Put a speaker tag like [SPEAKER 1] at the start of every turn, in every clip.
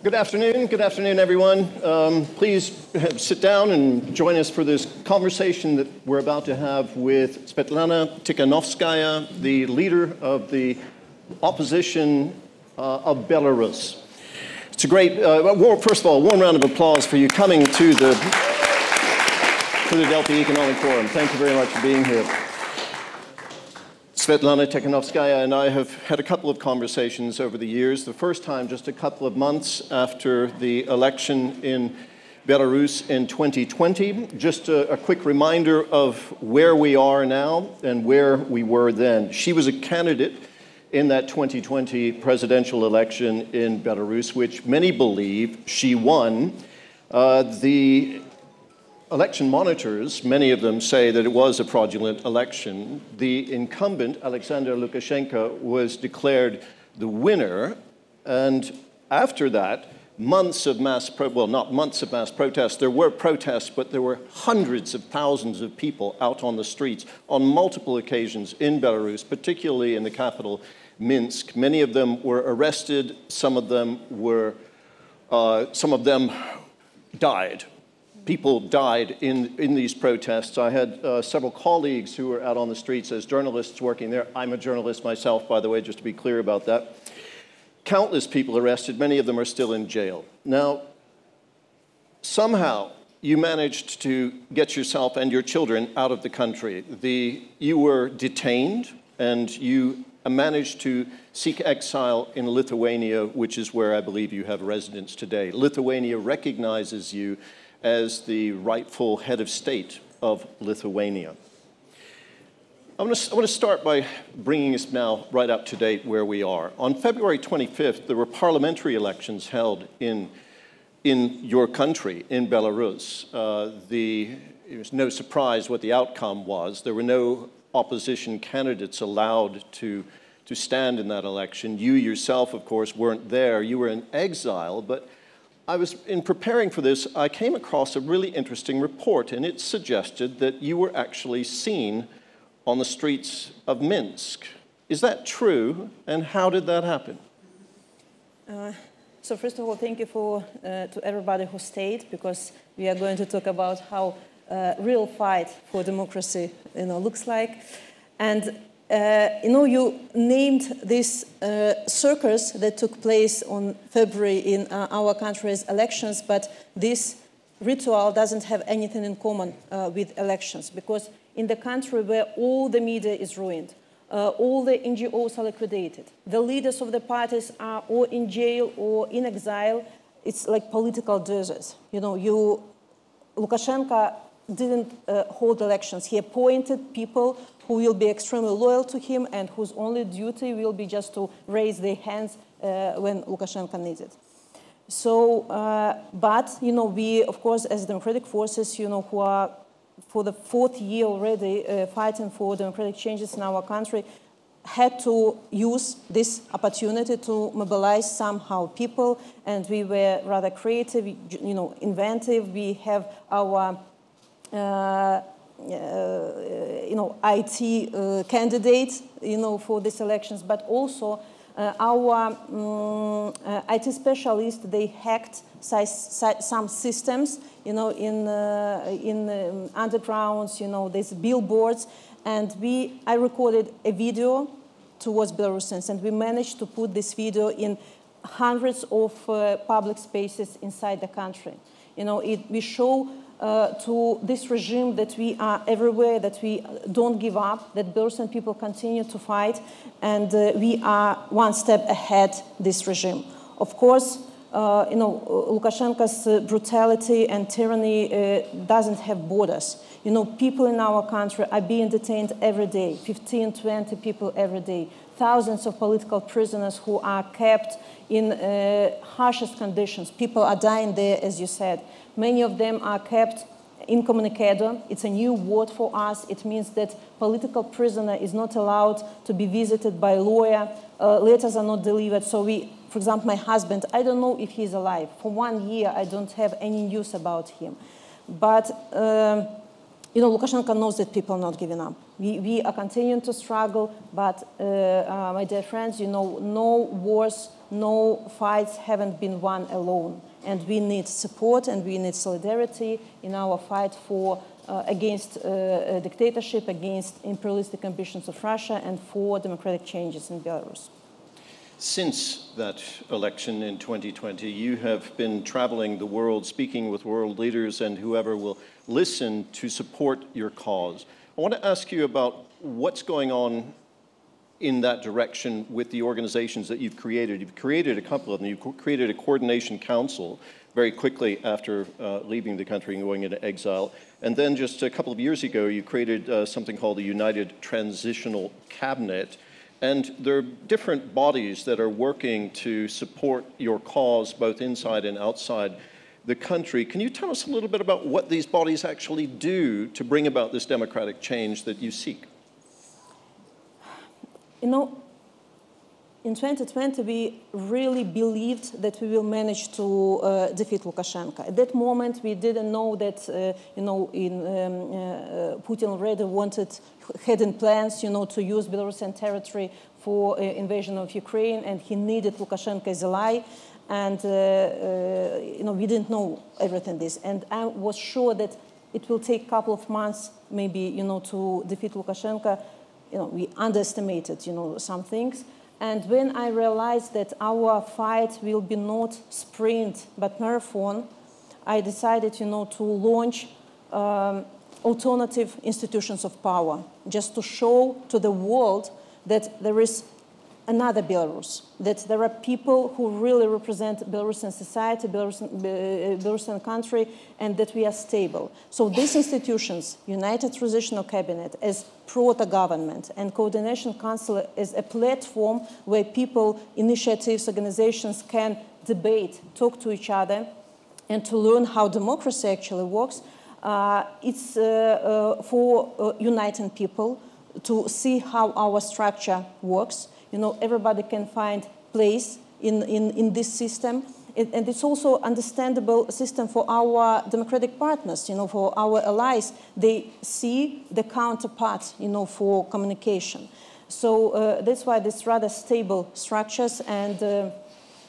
[SPEAKER 1] Good afternoon, everyone. Please sit down and join us for this conversation that we're about to have with Sviatlana Tsikhanouskaya, the leader of the opposition of Belarus. It's a great, first of all, a warm round of applause for you coming to the Delphi Economic Forum. Thank you very much for being here. Sviatlana Tsikhanouskaya and I have had a couple of conversations over the years. The first time just a couple of months after the election in Belarus in 2020. Just a quick reminder of where we are now and where we were then. She was a candidate in that 2020 presidential election in Belarus, which many believe she won. The election monitors, many of them say that it was a fraudulent election. The incumbent, Alexander Lukashenko, was declared the winner. And after that, months of not months of mass protests. There were protests, but there were hundreds of thousands of people out on the streets on multiple occasions in Belarus, particularly in the capital, Minsk. Many of them were arrested. Some of them died. People died in these protests. I had several colleagues who were out on the streets as journalists working there. I'm a journalist myself, by the way, just to be clear about that. Countless people arrested. Many of them are still in jail. Now, somehow you managed to get yourself and your children out of the country. You were detained and you managed to seek exile in Lithuania, which is where I believe you have residence today. Lithuania recognizes you as the rightful head of state of Lithuania. I want to start by bringing us now right up to date where we are. On February 25th, there were parliamentary elections held in your country, in Belarus. It was no surprise what the outcome was. There were no opposition candidates allowed to stand in that election. You yourself, of course, weren't there. You were in exile, but in preparing for this, I came across a really interesting report, and it suggested that you were actually seen on the streets of Minsk. Is that true, and how did that happen?
[SPEAKER 2] So first of all, thank you to everybody who stayed, because we are going to talk about how real fight for democracy looks like. And you named this circus that took place on February in our country's elections, but this ritual doesn't have anything in common with elections, because in the country where all the media is ruined, all the NGOs are liquidated, the leaders of the parties are or in jail or in exile, it's like political deserts. Lukashenko didn't hold elections. He appointed people who will be extremely loyal to him and whose only duty will be just to raise their hands when Lukashenko needs it. So, but, we, of course, as democratic forces, who are for the fourth year already fighting for democratic changes in our country, had to use this opportunity to mobilize somehow people, and we were rather creative, inventive. We have our IT candidates, for these elections, but also our IT specialists, they hacked some systems, in undergrounds, these billboards, and I recorded a video towards Belarusians, and we managed to put this video in hundreds of public spaces inside the country. We show to this regime that we are everywhere, that we don't give up, that Belarusian people continue to fight, and we are one step ahead this regime. Of course, Lukashenko's brutality and tyranny doesn't have borders. People in our country are being detained every day, 15, 20 people every day. Thousands of political prisoners who are kept in harshest conditions. People are dying there, as you said. Many of them are kept incommunicado. It's a new word for us. It means that political prisoner is not allowed to be visited by a lawyer. Letters are not delivered. So for example, my husband, I don't know if he's alive. For 1 year, I don't have any news about him. But Lukashenko knows that people are not giving up. We are continuing to struggle, but my dear friends, no wars, no fights haven't been won alone. And we need support and we need solidarity in our fight against dictatorship, against imperialistic ambitions of Russia, and for democratic changes in Belarus.
[SPEAKER 1] Since that election in 2020, you have been traveling the world, speaking with world leaders and whoever will listen to support your cause. I want to ask you about what's going on in that direction with the organizations that you've created. You've created a couple of them. You created a coordination council very quickly after leaving the country and going into exile. And then just a couple of years ago, you created something called the United Transitional Cabinet. And there are different bodies that are working to support your cause, both inside and outside the country. Can you tell us a little bit about what these bodies actually do to bring about this democratic change that you seek?
[SPEAKER 2] In 2020, we really believed that we will manage to defeat Lukashenko. At that moment, we didn't know that, Putin already had in plans, to use Belarusian territory for invasion of Ukraine, and he needed Lukashenko as ally. And, we didn't know everything this. And I was sure that it will take a couple of months, maybe, to defeat Lukashenko. We underestimated, some things. And when I realized that our fight will be not sprint, but marathon, I decided, to launch alternative institutions of power, just to show to the world that there is another Belarus, that there are people who really represent Belarusian society, Belarusian country, and that we are stable. So these institutions, United Transitional Cabinet as proto-government, and Coordination Council as a platform where people, initiatives, organizations can debate, talk to each other, and to learn how democracy actually works. It's for uniting people to see how our structure works. Everybody can find place in this system. And it's also understandable system for our democratic partners, for our allies. They see the counterpart, for communication. So that's why these rather stable structures, and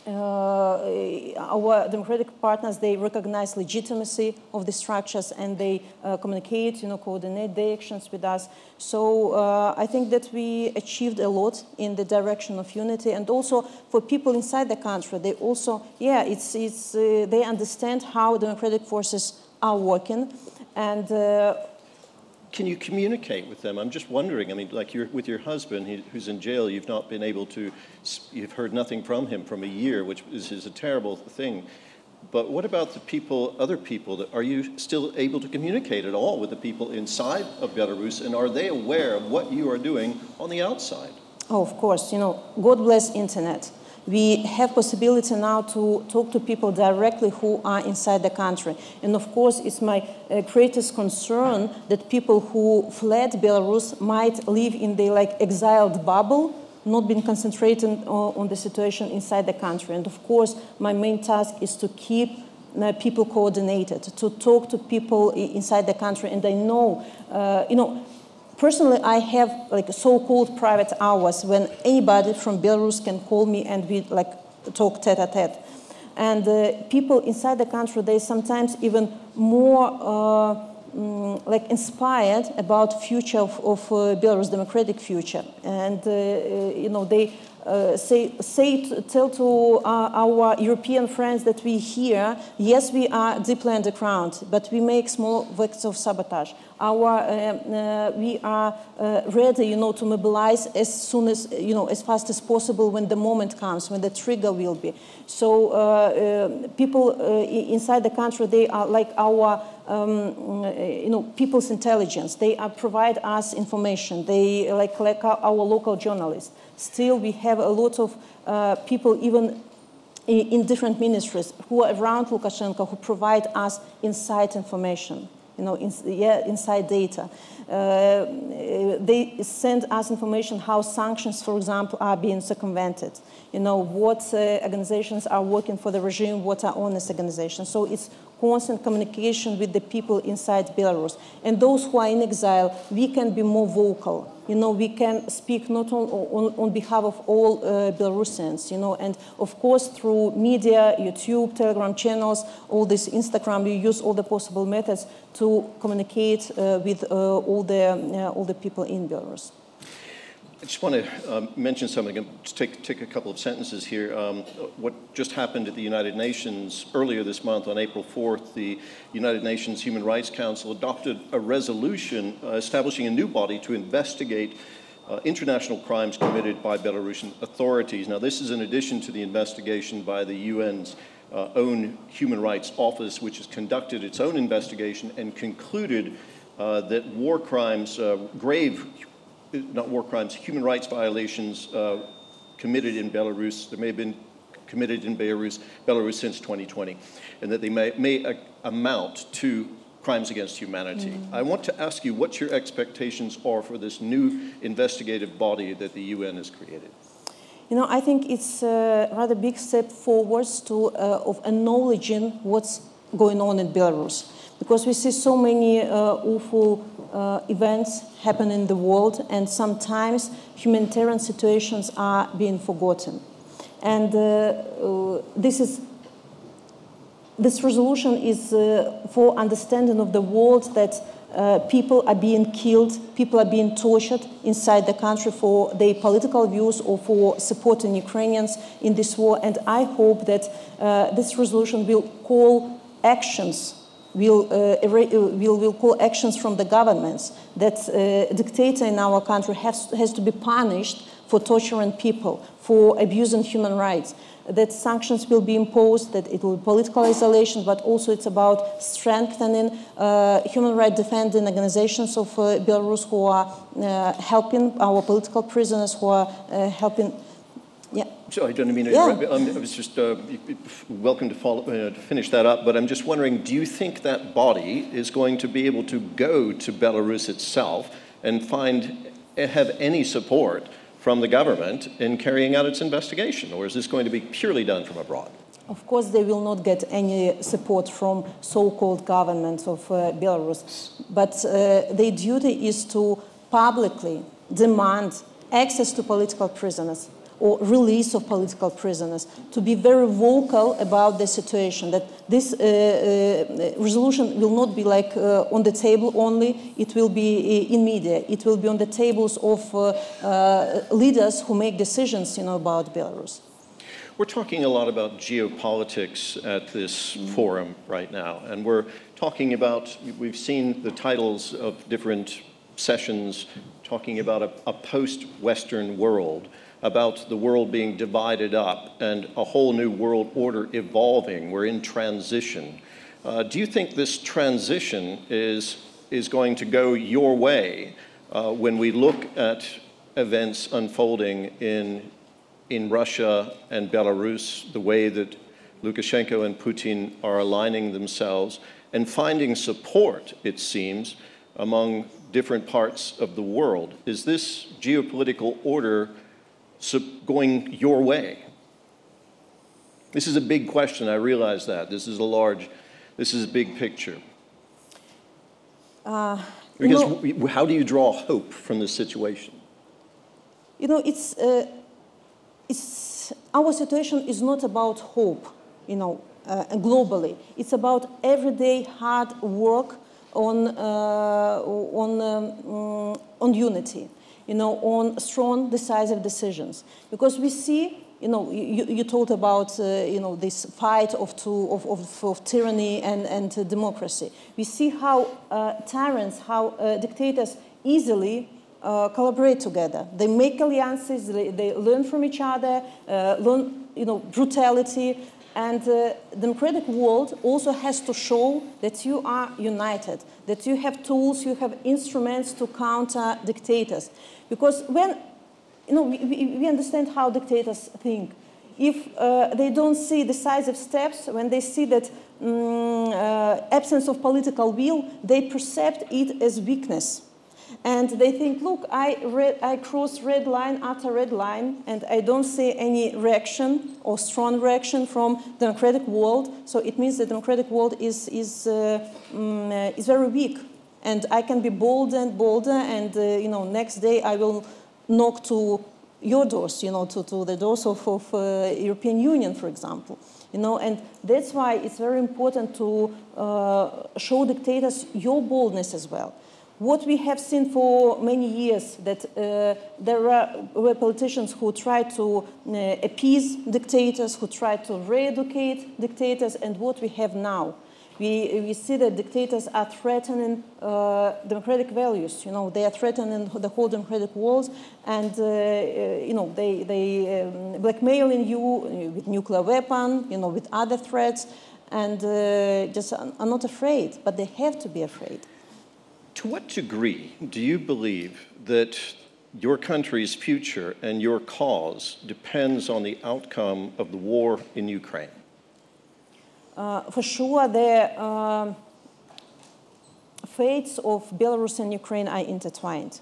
[SPEAKER 2] our democratic partners, they recognize legitimacy of the structures, and they communicate, coordinate their actions with us. So I think that we achieved a lot in the direction of unity, and also for people inside the country, they also, they understand how democratic forces are working, and
[SPEAKER 1] can you communicate with them? I'm just wondering, like with your husband, who's in jail, you've not been able to, you've heard nothing from him from a year, which is a terrible thing. But what about the people, other people, are you still able to communicate at all with the people inside of Belarus, and are they aware of what you are doing on the outside?
[SPEAKER 2] Oh, of course, God bless internet. We have possibility now to talk to people directly who are inside the country. And of course, it's my greatest concern that people who fled Belarus might live in the exiled bubble, not being concentrated on the situation inside the country. And of course, my main task is to keep people coordinated, to talk to people inside the country. And I know, personally, I have so-called private hours when anybody from Belarus can call me and we talk tete-a-tete. And people inside the country, they sometimes even more inspired about future of Belarus, democratic future. And they tell to our European friends that we here, yes, we are deeply underground, but we make small acts of sabotage. We are ready, to mobilize as soon as, as fast as possible when the moment comes, when the trigger will be. So people inside the country, they are like our, people's intelligence. They provide us information. They like our local journalists. Still, we have a lot of people, even in different ministries, who are around Lukashenko, who provide us inside information. inside data. They send us information how sanctions, for example, are being circumvented. What organizations are working for the regime, what are honest organizations. So it's constant communication with the people inside Belarus. And those who are in exile, we can be more vocal. We can speak not on behalf of all Belarusians, and of course through media, YouTube, Telegram channels, all this Instagram, we use all the possible methods to communicate with all the people in Belarus.
[SPEAKER 1] I just want to mention something, just take a couple of sentences here. What just happened at the United Nations earlier this month on April 4th, the United Nations Human Rights Council adopted a resolution establishing a new body to investigate international crimes committed by Belarusian authorities. Now, this is in addition to the investigation by the UN's own Human Rights Office, which has conducted its own investigation and concluded that war crimes, human rights violations committed in Belarus, there may have been committed in Belarus since 2020, and that they may amount to crimes against humanity. I want to ask you what your expectations are for this new investigative body that the UN has created.
[SPEAKER 2] I think it's a rather big step forwards of acknowledging what's going on in Belarus. Because we see so many awful events happen in the world, and sometimes humanitarian situations are being forgotten. And this resolution is for understanding of the world that people are being killed, people are being tortured inside the country for their political views or for supporting Ukrainians in this war. And I hope that this resolution will call actions. Will call actions from the governments that a dictator in our country has to be punished for torturing people, for abusing human rights, that sanctions will be imposed, that it will be political isolation, but also it's about strengthening human rights defending organizations of Belarus who are helping our political prisoners, who are helping. Yeah.
[SPEAKER 1] So I don't mean to interrupt. I was just welcome to finish that up, but I'm just wondering, do you think that body is going to be able to go to Belarus itself and have any support from the government in carrying out its investigation, or is this going to be purely done from abroad?
[SPEAKER 2] Of course, they will not get any support from so-called governments of Belarus, but their duty is to publicly demand access to political prisoners, or release of political prisoners, to be very vocal about the situation, that this resolution will not be like on the table only, it will be in media, it will be on the tables of leaders who make decisions about Belarus.
[SPEAKER 1] We're talking a lot about geopolitics at this forum right now, and we're talking about, we've seen the titles of different sessions talking about a post-Western world, about the world being divided up and a whole new world order evolving. We're in transition. Do you think this transition is going to go your way when we look at events unfolding in Russia and Belarus, the way that Lukashenko and Putin are aligning themselves and finding support, it seems, among different parts of the world? Is this geopolitical order going your way? This is a big question, I realize that. This is a big picture. Because how do you draw hope from this situation?
[SPEAKER 2] Our situation is not about hope, globally. It's about everyday hard work on unity. On strong, decisive decisions. Because we see, you talked about, this fight of tyranny and democracy. We see how tyrants, how dictators easily collaborate together. They make alliances, they learn from each other, learn, brutality. And the democratic world also has to show that you are united, that you have tools, you have instruments to counter dictators. Because when, we understand how dictators think. if they don't see decisive steps, when they see that absence of political will, they perceive it as weakness. And they think, look, I crossed red line after red line, and I don't see any reaction or strong reaction from the democratic world. So it means the democratic world is very weak. And I can be bolder and bolder, and next day I will knock to your doors, to the doors of European Union, for example. And that's why it's very important to show dictators your boldness as well. What we have seen for many years, that there were politicians who tried to appease dictators, who tried to re-educate dictators, and what we have now. We see that dictators are threatening democratic values. They are threatening the whole democratic world, and they blackmailing you with nuclear weapon, with other threats, and just are not afraid, but they have to be afraid.
[SPEAKER 1] To what degree do you believe that your country's future and your cause depends on the outcome of the war in Ukraine?
[SPEAKER 2] For sure, the fates of Belarus and Ukraine are intertwined.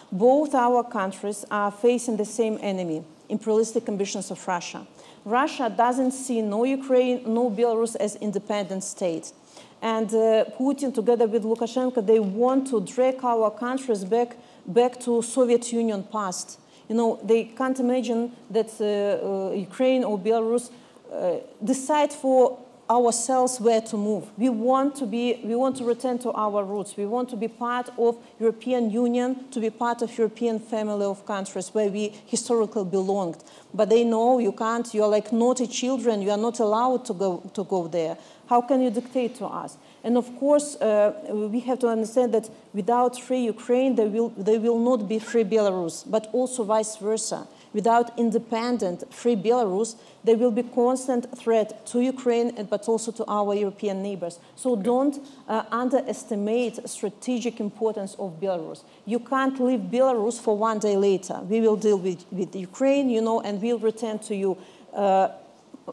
[SPEAKER 2] Both our countries are facing the same enemy, imperialistic ambitions of Russia. Russia doesn't see no Ukraine, no Belarus as independent states. And Putin, together with Lukashenko, they want to drag our countries back to Soviet Union past. They can't imagine that Ukraine or Belarus decide for ourselves where to move. We want to return to our roots. We want to be part of European Union, to be part of European family of countries where we historically belonged. But they know you can't. You are like naughty children. You are not allowed to go there. How can you dictate to us? And of course, we have to understand that without free Ukraine, there will not be free Belarus, but also vice versa. Without independent, free Belarus, there will be constant threat to Ukraine, but also to our European neighbors. So don't underestimate strategic importance of Belarus. You can't leave Belarus for one day later. We will deal with Ukraine, and we'll return to you.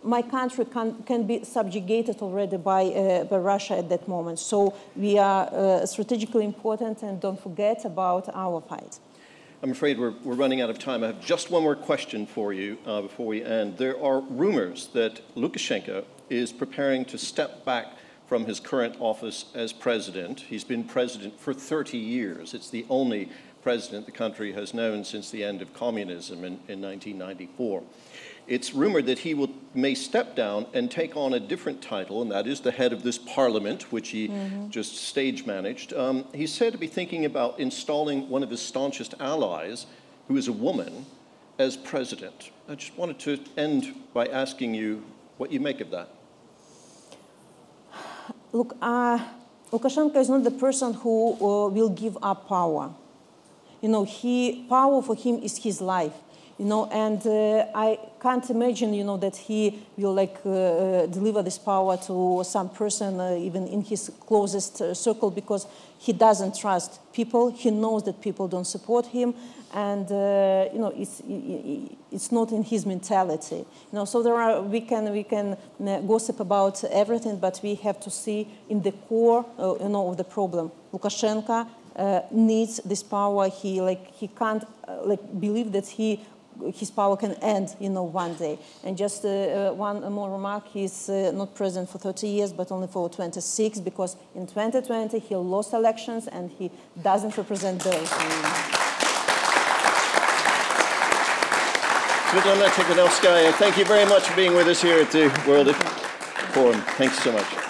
[SPEAKER 2] My country can be subjugated already by Russia at that moment. So we are strategically important, and don't forget about our fight.
[SPEAKER 1] I'm afraid we're running out of time. I have just one more question for you before we end. There are rumors that Lukashenko is preparing to step back from his current office as president. He's been president for 30 years. It's the only president the country has known since the end of communism in 1994. It's rumored that he may step down and take on a different title, and that is the head of this parliament, which he just stage managed. He's said to be thinking about installing one of his staunchest allies, who is a woman, as president. I just wanted to end by asking you what you make of that.
[SPEAKER 2] Look, Lukashenko is not the person who will give up power. Power for him is his life. And I can't imagine, that he will deliver this power to some person, even in his closest circle, because he doesn't trust people. He knows that people don't support him, and it's not in his mentality. So we can gossip about everything, but we have to see in the core, of the problem. Lukashenko needs this power. He can't believe that his power can end, one day. And just one more remark, he's not president for 30 years, but only for 26, because in 2020 he lost elections and he doesn't represent Belarus anymore.
[SPEAKER 1] Sviatlana Tsikhanouskaya, thank you very much for being with us here at the World Forum. Thanks so much.